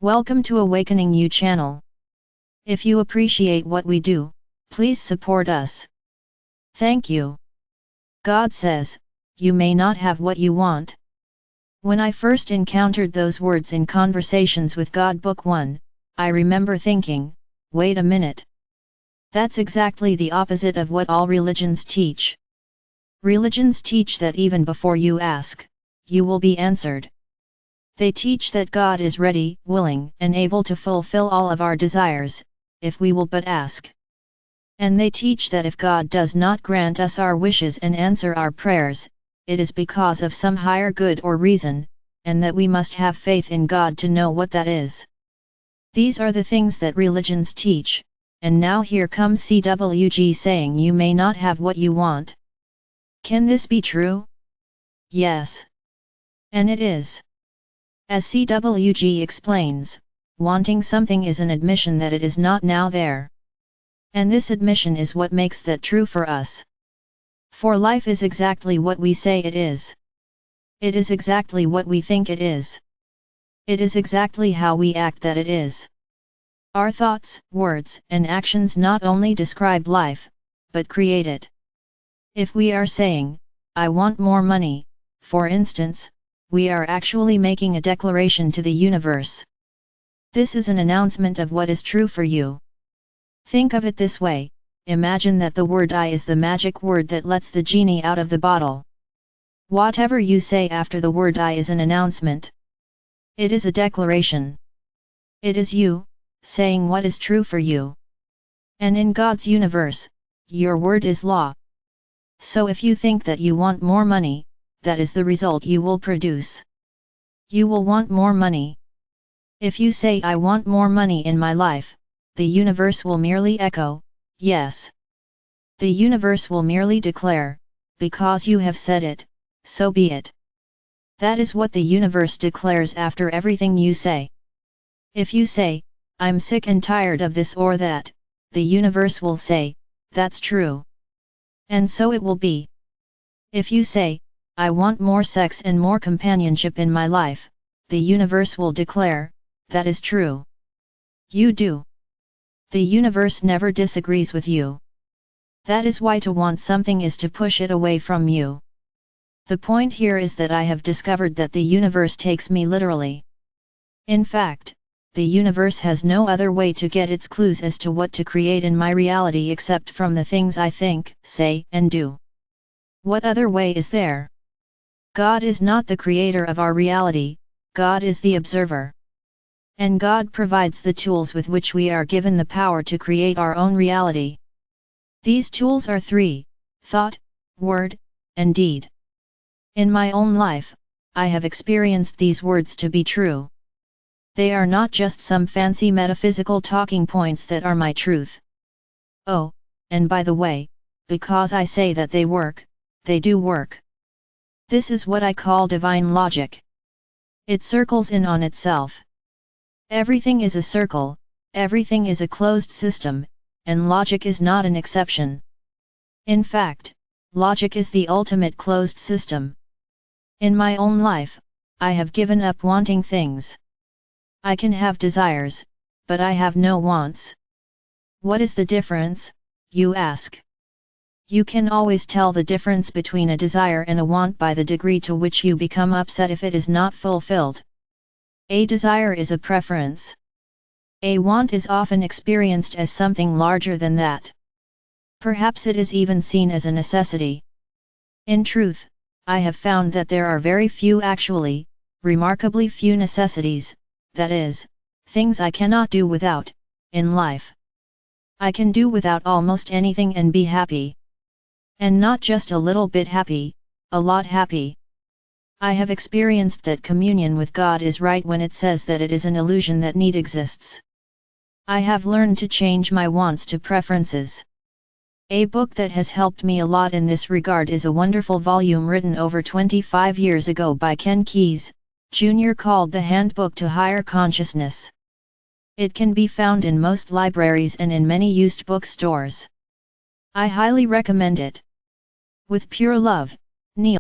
Welcome to Awakening You channel. If you appreciate what we do, please support us. Thank you. God says, you may not have what you want. When I first encountered those words in Conversations with God Book 1, I remember thinking, wait a minute. That's exactly the opposite of what all religions teach. Religions teach that even before you ask, you will be answered. They teach that God is ready, willing, and able to fulfill all of our desires, if we will but ask. And they teach that if God does not grant us our wishes and answer our prayers, it is because of some higher good or reason, and that we must have faith in God to know what that is. These are the things that religions teach, and now here comes CWG saying you may not have what you want. Can this be true? Yes. And it is. As CWG explains, wanting something is an admission that it is not now there. And this admission is what makes that true for us. For life is exactly what we say it is. It is exactly what we think it is. It is exactly how we act that it is. Our thoughts, words, and actions not only describe life, but create it. If we are saying, I want more money, for instance, we are actually making a declaration to the universe. This is an announcement of what is true for you. Think of it this way, imagine that the word I is the magic word that lets the genie out of the bottle. Whatever you say after the word I is an announcement. It is a declaration. It is you, saying what is true for you. And in God's universe, your word is law. So if you think that you want more money, that is the result you will produce. You will want more money. If you say I want more money in my life, the universe will merely echo, yes. The universe will merely declare, because you have said it, so be it. That is what the universe declares after everything you say. If you say, I'm sick and tired of this or that, the universe will say, that's true. And so it will be. If you say, I want more sex and more companionship in my life, the universe will declare, that is true. You do. The universe never disagrees with you. That is why to want something is to push it away from you. The point here is that I have discovered that the universe takes me literally. In fact, the universe has no other way to get its clues as to what to create in my reality except from the things I think, say, and do. What other way is there? God is not the creator of our reality, God is the observer. And God provides the tools with which we are given the power to create our own reality. These tools are three: thought, word, and deed. In my own life, I have experienced these words to be true. They are not just some fancy metaphysical talking points that are my truth. Oh, and by the way, because I say that they work, they do work. This is what I call divine logic. It circles in on itself. Everything is a circle, everything is a closed system, and logic is not an exception. In fact, logic is the ultimate closed system. In my own life, I have given up wanting things. I can have desires, but I have no wants. What is the difference, you ask? You can always tell the difference between a desire and a want by the degree to which you become upset if it is not fulfilled. A desire is a preference. A want is often experienced as something larger than that. Perhaps it is even seen as a necessity. In truth, I have found that there are very few actually, remarkably few necessities, that is, things I cannot do without, in life. I can do without almost anything and be happy. And not just a little bit happy, a lot happy. I have experienced that communion with God is right when it says that it is an illusion that need exists. I have learned to change my wants to preferences. A book that has helped me a lot in this regard is a wonderful volume written over 25 years ago by Ken Keyes, Jr. called The Handbook to Higher Consciousness. It can be found in most libraries and in many used bookstores. I highly recommend it. With pure love, Neil.